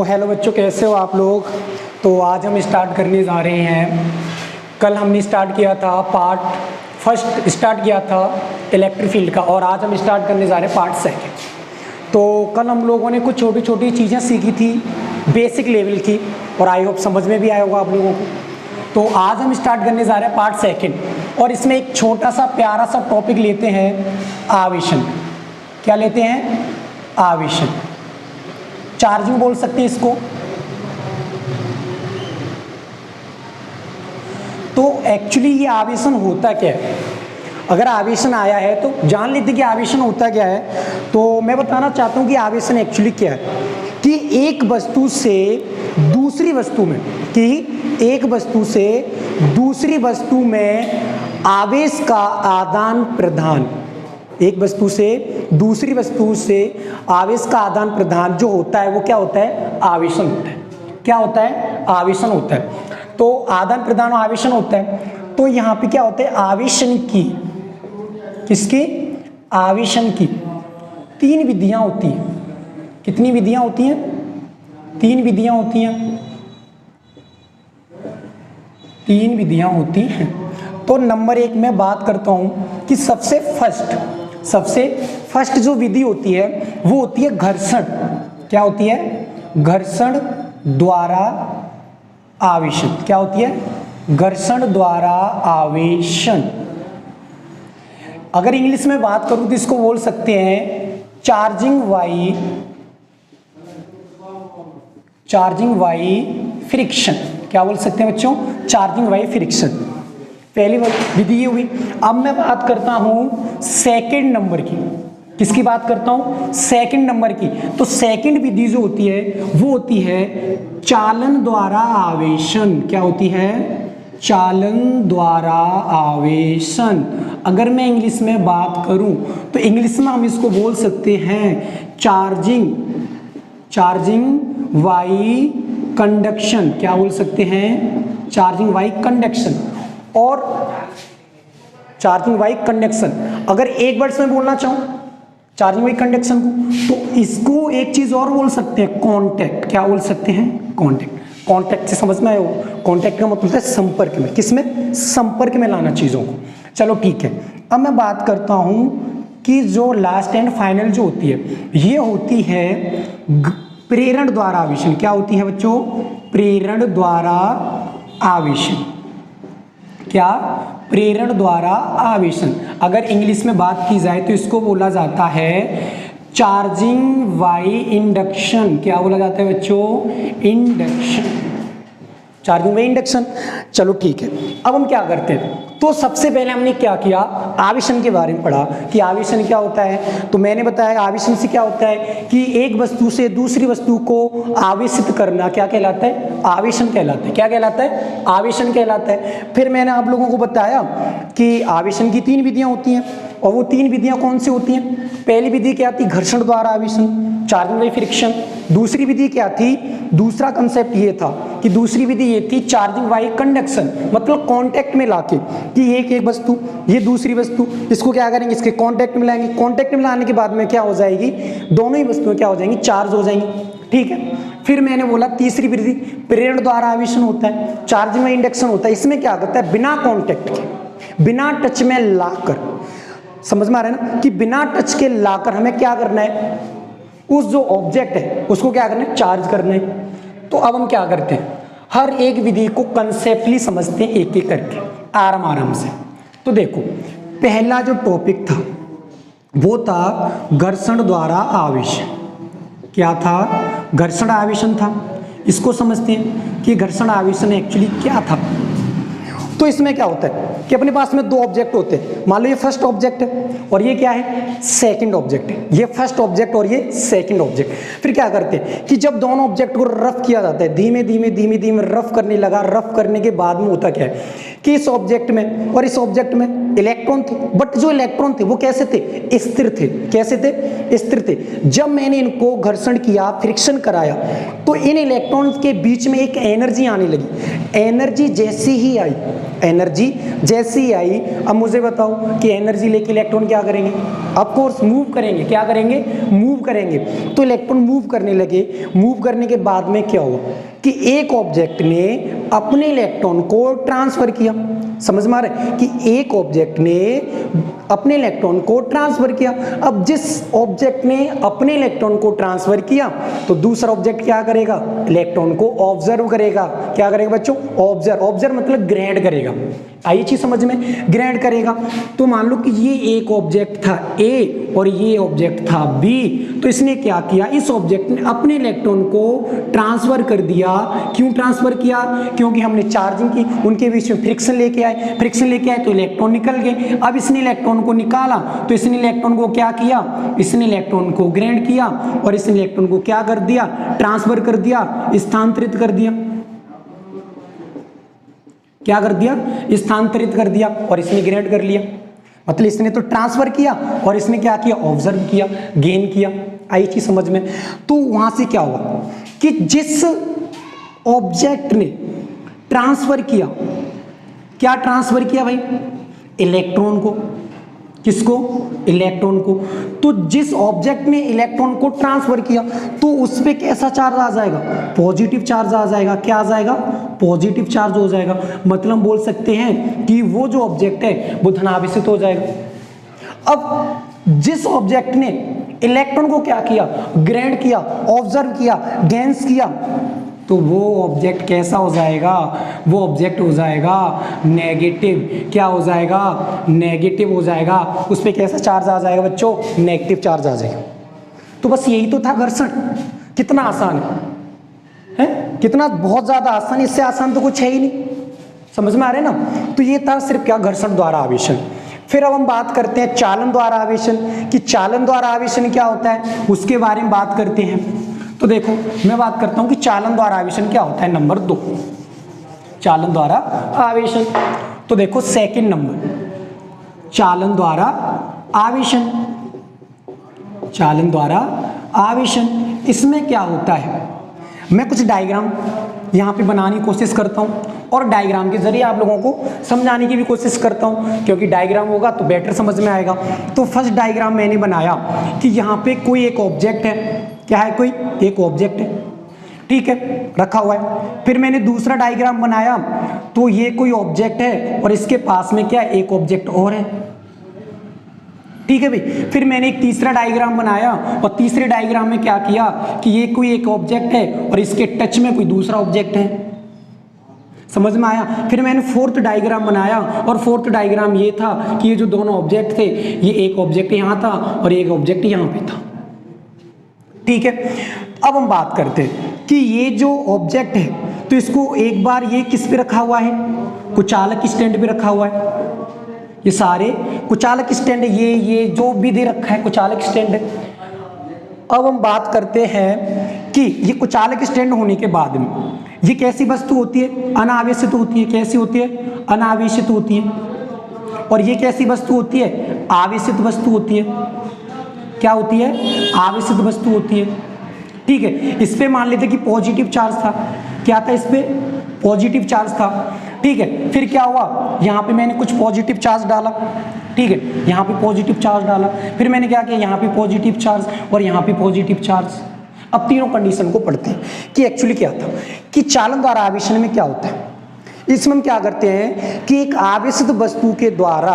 Hello बच्चों, कैसे हो आप लोग। तो आज हम स्टार्ट करने जा रहे हैं। कल हमने स्टार्ट किया था पार्ट फर्स्ट, स्टार्ट किया था इलेक्ट्रिक फील्ड का, और आज हम स्टार्ट करने जा रहे हैं पार्ट सेकंड। तो कल हम लोगों ने कुछ छोटी छोटी चीज़ें सीखी थी बेसिक लेवल की, और आई होप समझ में भी आया होगा आप लोगों को। तो आज हम स्टार्ट करने जा रहे हैं पार्ट सेकंड, और इसमें एक छोटा सा प्यारा सा टॉपिक लेते हैं, आवेशन। क्या लेते हैं? आवेशन। चार्जिंग बोल सकते हैं इसको। तो एक्चुअली ये आवेशन होता क्या है? अगर आवेशन आया है तो जान लेते कि आवेशन होता क्या है। तो मैं बताना चाहता हूँ कि आवेशन एक्चुअली क्या है, कि एक वस्तु से दूसरी वस्तु में, आवेश का आदान प्रदान, एक वस्तु से दूसरी वस्तु से आवेश का आदान प्रदान जो होता है वो क्या होता है? आवेशन होता है। क्या होता है? आवेशन होता है। तो आदान प्रदान और आवेशन होता है। तो यहाँ पे क्या होता है? आवेशन की, किसकी? आवेशन की तीन विधियां होती हैं। कितनी विधियां होती हैं? तीन विधियां होती हैं। तीन विधियां होती हैं। तो नंबर एक मैं बात करता हूं कि सबसे फर्स्ट जो विधि होती है वो होती है घर्षण। क्या होती है? घर्षण द्वारा आवेशन। क्या होती है? घर्षण द्वारा आवेशन। अगर इंग्लिश में बात करूं तो इसको बोल सकते हैं चार्जिंग बाई फ्रिक्शन। क्या बोल सकते हैं बच्चों? Charging by friction. पहली विधि ये हुई। अब मैं बात करता हूं सेकंड नंबर की। किसकी बात करता हूं? सेकंड नंबर की। तो सेकंड विधि जो होती है वो होती है चालन द्वारा आवेशन। क्या होती है? चालन द्वारा आवेशन। अगर मैं इंग्लिश में बात करूं तो इंग्लिश में हम इसको बोल सकते हैं चार्जिंग बाई कंडक्शन। क्या बोल सकते हैं? Charging by conduction. और चार्जिंग बाई कंडक्शन, अगर एक वर्ड में बोलना चाहूं चार्जिंग बाई कंडक्शन को, तो इसको एक चीज और बोल सकते हैं, कांटेक्ट। क्या बोल सकते हैं? कांटेक्ट। कांटेक्ट से समझ में आया हो? कांटेक्ट का मतलब है संपर्क में। किसमें? संपर्क में लाना चीजों को। चलो ठीक है। अब मैं बात करता हूं कि जो लास्ट एंड फाइनल जो होती है ये होती है प्रेरण द्वारा आवेशन। क्या होती है बच्चों? प्रेरण द्वारा आवेशन। क्या? प्रेरण द्वारा आवेशन। अगर इंग्लिश में बात की जाए तो इसको बोला जाता है चार्जिंग बाई इंडक्शन। क्या बोला जाता है बच्चों? इंडक्शन। Charging by induction. चलो ठीक है। अब हम क्या करते हैं? तो सबसे पहले हमने क्या किया? आवेशन के बारे में पढ़ा कि आवेशन क्या होता है। तो मैंने बताया आवेशन से क्या होता है कि एक वस्तु से दूसरी वस्तु को आवेशित करना क्या कहलाता है? आवेशन कहलाता है। क्या कहलाता है? आवेशन कहलाता है। फिर मैंने आप लोगों को बताया कि आवेशन की तीन विधियां होती हैं, और वो तीन विधियां कौन सी होती हैं? पहली विधि क्या थी? घर्षण द्वारा आवेशन, चार्जिंग बाई फ्रिक्शन। दूसरी विधि क्या थी? दूसरा कंसेप्ट ये था कि दूसरी विधि ये थी चार्जिंग बाई कंडक्शन, मतलब कांटेक्ट में लाके, कि एक वस्तु, ये दूसरी वस्तु, इसको क्या करेंगे? इसके कांटेक्ट में लाएंगे। कांटेक्ट में लाने के बाद में क्या हो जाएगी? दोनों ही वस्तुएं क्या हो जाएंगी? चार्ज हो जाएंगी। ठीक है। फिर मैंने बोला तीसरी विधि प्रेरण द्वारा आवेशन होता है, चार्जिंग बाई इंडक्शन होता है। इसमें क्या करता है? बिना कांटेक्ट के, बिना टच में लाकर, समझ में आ रहा है ना, कि बिना टच के लाकर हमें क्या करना है? उस जो ऑब्जेक्ट है उसको क्या करना है? चार्ज करना है। तो अब हम क्या करते हैं? हर एक विधि को कंसेप्टली समझते हैं, एक एक करके, आराम से। तो देखो, पहला जो टॉपिक था वो था घर्षण द्वारा आवेशन। क्या था? घर्षण आवेशन था। इसको समझते हैं कि घर्षण आवेशन एक्चुअली क्या था। तो इसमें क्या होता है कि अपने पास में दो ऑब्जेक्ट होते हैं। मान लो ये फर्स्ट ऑब्जेक्ट है और ये क्या है? सेकंड ऑब्जेक्ट है। ये फर्स्ट ऑब्जेक्ट और ये सेकंड ऑब्जेक्ट। फिर क्या करते हैं कि जब दोनों ऑब्जेक्ट को रफ किया जाता है, धीमे धीमे रफ करने लगा, रफ करने के बाद में होता क्या है कि इस ऑब्जेक्ट में और इस ऑब्जेक्ट में इलेक्ट्रॉन थे, बट जो इलेक्ट्रॉन थे वो कैसे थे? स्थिर थे। कैसे थे? स्थिर थे। जब मैंने इनको घर्षण किया, फ्रिक्शन कराया, तो इन इलेक्ट्रॉन्स के बीच में एक एनर्जी आने लगी। एनर्जी जैसी ही आई, एनर्जी जैसी आई। अब मुझे बताओ कि एनर्जी लेके इलेक्ट्रॉन क्या करेंगे, ऑफ कोर्स मूव करेंगे। क्या करेंगे, मूव करेंगे। तो इलेक्ट्रॉन मूव करने लगे, मूव करने के बाद में क्या हुआ कि एक ऑब्जेक्ट ने अपने इलेक्ट्रॉन को ट्रांसफर किया। समझ में आ रहा है कि एक ऑब्जेक्ट ने अपने इलेक्ट्रॉन को ट्रांसफर किया। अब जिस ऑब्जेक्ट ने अपने इलेक्ट्रॉन को ट्रांसफर किया तो दूसरा ऑब्जेक्ट क्या करेगा, इलेक्ट्रॉन को ऑब्जर्व करेगा। क्या करेगा बच्चों, ऑब्जर्व। ऑब्जर्व मतलब ग्रहण करेगा। आई चीज समझ में, ग्रहण करेगा। तो मान लो कि ये एक ऑब्जेक्ट था ए और ये ऑब्जेक्ट था बी, तो इसने क्या किया, इस ऑब्जेक्ट ने अपने इलेक्ट्रॉन को ट्रांसफर कर दिया। क्यों ट्रांसफर किया, क्योंकि हमने चार्जिंग की, उनके बीच में फ्रिक्शन लेके आए, फ्रिक्शन लेके आए तो इलेक्ट्रॉन निकल गए। अब इसने इलेक्ट्रॉन को निकाला तो इसने इलेक्ट्रॉन को क्या किया, इसने इलेक्ट्रॉन को ग्रहण किया और इसने इलेक्ट्रॉन को क्या कर दिया, ट्रांसफर कर दिया, स्थानांतरित कर दिया। क्या कर दिया, स्थानांतरित कर दिया और इसने ग्रहण कर लिया। मतलब इसने तो ट्रांसफर किया और इसने क्या किया, ऑब्जर्व किया, गेन किया। आई चीज समझ में। तो वहां से क्या हुआ कि जिस ऑब्जेक्ट ने ट्रांसफर किया, क्या ट्रांसफर किया भाई, इलेक्ट्रॉन को। किसको, इलेक्ट्रॉन को। तो जिस ऑब्जेक्ट ने इलेक्ट्रॉन को ट्रांसफर किया तो उस पे कैसा चार्ज आ जाएगा, पॉजिटिव चार्ज आ जाएगा। क्या आ जाएगा, पॉजिटिव चार्ज हो जाएगा। मतलब बोल सकते हैं कि वो जो ऑब्जेक्ट है वो धनावेशित हो जाएगा। अब जिस ऑब्जेक्ट ने इलेक्ट्रॉन को क्या किया, ग्रहण किया, ऑब्जर्व किया, गेन्स किया, तो वो ऑब्जेक्ट कैसा हो जाएगा, वो ऑब्जेक्ट हो जाएगा नेगेटिव। क्या हो जाएगा, नेगेटिव हो जाएगा। उस पर कैसा चार्ज आ जाएगा बच्चों, नेगेटिव चार्ज आ जाएगा। तो बस यही तो था घर्षण। कितना आसान है, कितना बहुत ज्यादा आसान, इससे आसान तो कुछ है ही नहीं। समझ में आ रहे ना। तो ये था सिर्फ क्या, घर्षण द्वारा आवेशन। फिर अब हम बात करते हैं चालन द्वारा आवेशन, कि चालन द्वारा आवेशन क्या होता है, उसके बारे में बात करते हैं। तो देखो मैं बात करता हूं कि चालन द्वारा आवेशन क्या होता है। नंबर 2, चालन द्वारा आवेशन। तो देखो सेकंड नंबर, चालन द्वारा आवेशन। चालन द्वारा आवेशन, इसमें क्या होता है, मैं कुछ डायग्राम यहाँ पे बनाने की कोशिश करता हूँ और डायग्राम के जरिए आप लोगों को समझाने की भी कोशिश करता हूँ, क्योंकि डायग्राम होगा तो बेटर समझ में आएगा। तो फर्स्ट डायग्राम मैंने बनाया कि यहाँ पे कोई एक ऑब्जेक्ट है। क्या है, कोई एक ऑब्जेक्ट है, ठीक है, रखा हुआ है। फिर मैंने दूसरा डायग्राम बनाया तो ये कोई ऑब्जेक्ट है और इसके पास में क्या, एक ऑब्जेक्ट और है, ठीक है भाई। फिर मैंने एक तीसरा डायग्राम बनाया और तीसरे डायग्राम में क्या किया कि ये कोई एक ऑब्जेक्ट है और इसके टच में कोई दूसरा ऑब्जेक्ट है। समझ में आया। फिर मैंने फोर्थ डायग्राम बनाया और फोर्थ डायग्राम ये था कि ये जो दोनों ऑब्जेक्ट थे, ये एक ऑब्जेक्ट यहाँ था और एक ऑब्जेक्ट यहाँ पे था, ठीक है। अब हम बात करते हैं कि ये जो ऑब्जेक्ट है तो इसको एक बार ये किस पे रखा हुआ है, कुचालक स्टैंड पे रखा हुआ है। ये सारे कुचालक स्टैंड है, ये जो भी दे रखा है कुचालक स्टैंड है। अब हम बात करते हैं कि ये कुचालक स्टैंड होने के बाद में ये कैसी वस्तु होती है, अनावेशित होती है। कैसी होती है, अनावेशित होती है। और ये कैसी वस्तु होती है, आवेशित वस्तु होती है। क्या होती है, आवेशित वस्तु होती है, ठीक है। इस पे मान लेते कि पॉजिटिव चार्ज था। क्या था, इस पे पॉजिटिव चार्ज था, ठीक है। फिर क्या हुआ, यहाँ पे मैंने कुछ पॉजिटिव चार्ज डाला, ठीक है, यहाँ पे पॉजिटिव चार्ज डाला। फिर मैंने क्या किया, यहाँ पे पॉजिटिव चार्ज और यहाँ पे पॉजिटिव चार्ज। अब तीनों कंडीशन को पढ़ते हैं कि एक्चुअली क्या था, कि चालन द्वारा आवेशन में क्या होता है। इसमें हम क्या करते हैं कि एक आवेशित वस्तु के द्वारा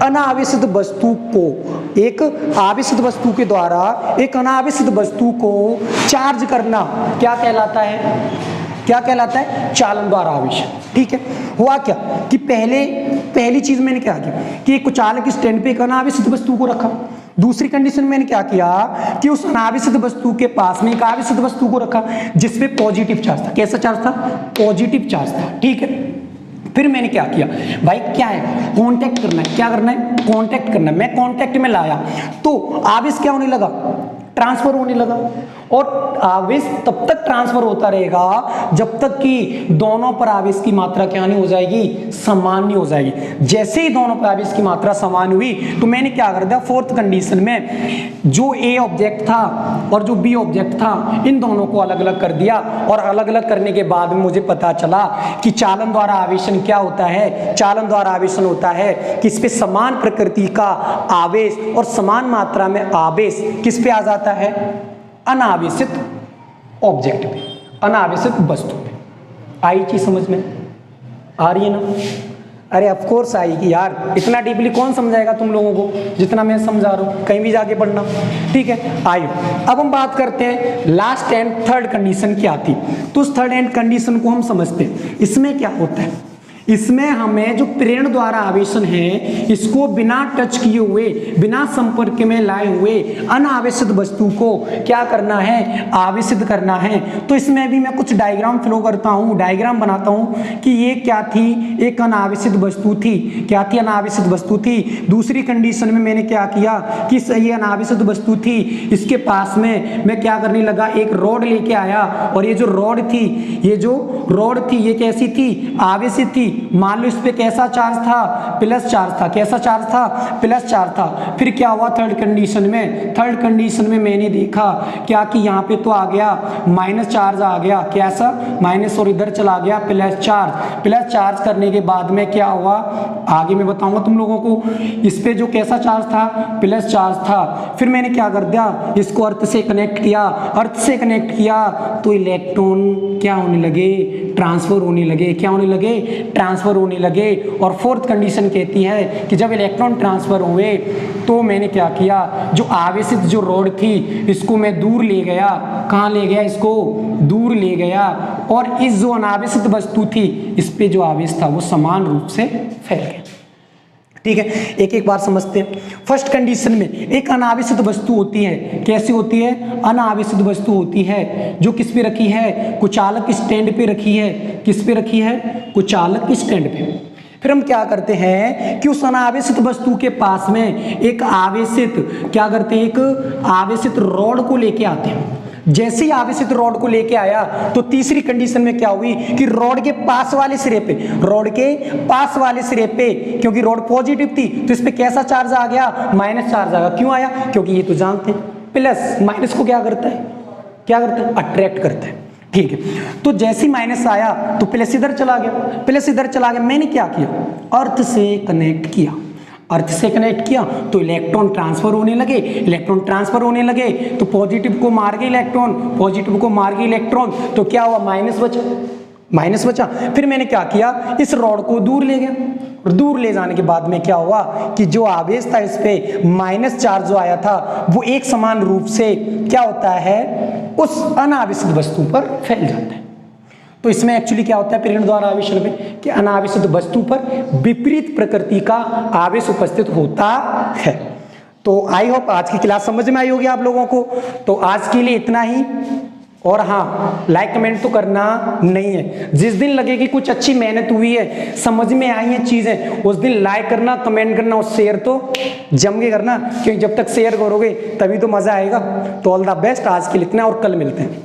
अनावेशित वस्तु को, एक आवेशित वस्तु के द्वारा एक अनावेशित वस्तु को चार्ज करना क्या कहलाता है, क्या कहलाता है, चालन द्वारा आवेशन, ठीक है। हुआ क्या कि पहली चीज मैंने क्या की कि एक कुचालक स्टैंड पे एक अनावेशित वस्तु को रखा। दूसरी कंडीशन मैंने क्या किया कि उस अनावेशित वस्तु के पास में एक आवेशित वस्तु को रखा जिसपे पॉजिटिव चार्ज था। कैसा चार्ज था, पॉजिटिव चार्ज था, ठीक है। फिर मैंने क्या किया भाई, क्या है, कांटेक्ट करना है। क्या करना है, कांटेक्ट करना है। मैं कांटेक्ट में लाया तो आवेश क्या होने लगा, ट्रांसफर होने लगा। और आवेश तब तक ट्रांसफर होता रहेगा जब तक कि दोनों पर आवेश की मात्रा क्या नहीं हो जाएगी, समान नहीं हो जाएगी। जैसे ही दोनों पर आवेश की मात्रा समान हुई तो मैंने क्या कर दिया, फोर्थ कंडीशन में जो ए ऑब्जेक्ट था और जो बी ऑब्जेक्ट था इन दोनों को अलग अलग कर दिया, और अलग अलग करने के बाद में मुझे पता चला कि चालन द्वारा आवेशन क्या होता है। चालन द्वारा आवेशन होता है कि इस पे समान प्रकृति का आवेश और समान मात्रा में आवेश किस पे आ जाता है, अनावेशित ऑब्जेक्ट पे, अनावेशित वस्तु पे। आई चीज समझ में आ रही है ना? अरे ऑफ कोर्स आएगी यार, इतना डीपली कौन समझाएगा तुम लोगों को जितना मैं समझा रहा हूँ, कहीं भी जाके पढ़ना। ठीक है, आइए अब हम बात करते हैं लास्ट एंड थर्ड कंडीशन क्या थी। तो उस थर्ड एंड कंडीशन को हम समझते हैं। इसमें क्या होता है, इसमें हमें जो प्रेरण द्वारा आवेशन है इसको बिना टच किए हुए, बिना संपर्क में लाए हुए अनावेशित वस्तु को क्या करना है, आवेशित करना है। तो इसमें भी मैं कुछ डायग्राम फ्लो करता हूँ, डायग्राम बनाता हूँ कि ये क्या थी, एक अनावेशित वस्तु थी। क्या थी, अनावेशित वस्तु थी। दूसरी कंडीशन में मैंने क्या किया कि ये अनावेशित वस्तु थी, इसके पास में मैं क्या करने लगा, एक रॉड लेके आया, और ये जो रॉड थी, ये जो रॉड थी ये कैसी थी, आवेशित थी। मान लो इस पे कैसा चार्ज था, प्लस चार्ज था। कैसा चार्ज था, प्लस चार्ज था। फिर क्या हुआ थर्ड कंडीशन में, थर्ड कंडीशन में मैंने देखा क्या कि यहाँ पे तो आ गया माइनस चार्ज आ गया, कैसा माइनस, और इधर चला गया प्लस चार्ज। प्लस चार्ज करने के बाद में क्या हुआ आगे मैं बताऊंगा तुम लोगों को। इस पे जो कैसा चार्ज था, प्लस चार्ज था। फिर मैंने क्या कर दिया, इसको अर्थ से कनेक्ट किया। अर्थ से कनेक्ट किया तो इलेक्ट्रॉन क्या होने लगे, ट्रांसफर होने लगे। क्या होने लगे, ट्रांसफर होने लगे। और फोर्थ कंडीशन कहती है कि जब इलेक्ट्रॉन ट्रांसफर हुए तो मैंने क्या किया, जो आवेशित जो रॉड थी इसको मैं दूर ले गया। कहाँ ले गया, इसको दूर ले गया। और इस जो अनावेशित वस्तु थी इस पे जो आवेश था वो समान रूप से फैल गया। ठीक है, एक एक बार समझते हैं। फर्स्ट कंडीशन में एक अनावेशित वस्तु होती है। कैसी होती है, अनावेशित वस्तु होती है जो किस पे रखी है, कुचालक स्टैंड पे रखी है। किस पे रखी है, कुचालक स्टैंड पे। फिर हम क्या करते हैं कि उस अनावेशित वस्तु के पास में एक आवेशित क्या करते हैं, एक आवेशित रॉड को लेके आते हैं। जैसे ही आवेशित रॉड को लेके आया तो तीसरी कंडीशन में क्या हुई कि रॉड के पास वाले सिरे पे, रॉड के पास वाले सिरे पे, क्योंकि रॉड पॉजिटिव थी तो इस पे कैसा चार्ज आ गया, माइनस चार्ज आ गया। क्यों आया, क्योंकि ये तो जानते हैं प्लस माइनस को क्या करता है, क्या करता है, अट्रैक्ट करता है। ठीक है, तो जैसे ही माइनस आया तो प्लस इधर चला गया, प्लस इधर चला गया। मैंने क्या किया, अर्थ से कनेक्ट किया। अर्थ से कनेक्ट किया तो इलेक्ट्रॉन ट्रांसफर होने लगे। इलेक्ट्रॉन ट्रांसफर होने लगे तो पॉजिटिव को मार गए इलेक्ट्रॉन, पॉजिटिव को मार गए इलेक्ट्रॉन, तो क्या हुआ, माइनस बचा, माइनस बचा। फिर मैंने क्या किया, इस रॉड को दूर ले गया। और दूर ले जाने के बाद में क्या हुआ कि जो आवेश था इस पे माइनस चार्ज जो आया था वो एक समान रूप से क्या होता है, उस अनावेशित वस्तु पर फैल जाता है। तो इसमें एक्चुअली क्या होता है प्रेरण द्वारा आवेशन में कि अनावेशित वस्तु पर विपरीत प्रकृति का आवेश उपस्थित होता है। तो आई होप आज की क्लास समझ में आई होगी आप लोगों को। तो आज के लिए इतना ही। और हाँ, लाइक कमेंट तो करना नहीं है। जिस दिन लगे कि कुछ अच्छी मेहनत हुई है, समझ में आई है चीजें, उस दिन लाइक करना, कमेंट करना और शेयर तो जम के करना, क्योंकि जब तक शेयर करोगे तभी तो मजा आएगा। तो ऑल द बेस्ट, आज के लिए इतना और कल मिलते हैं।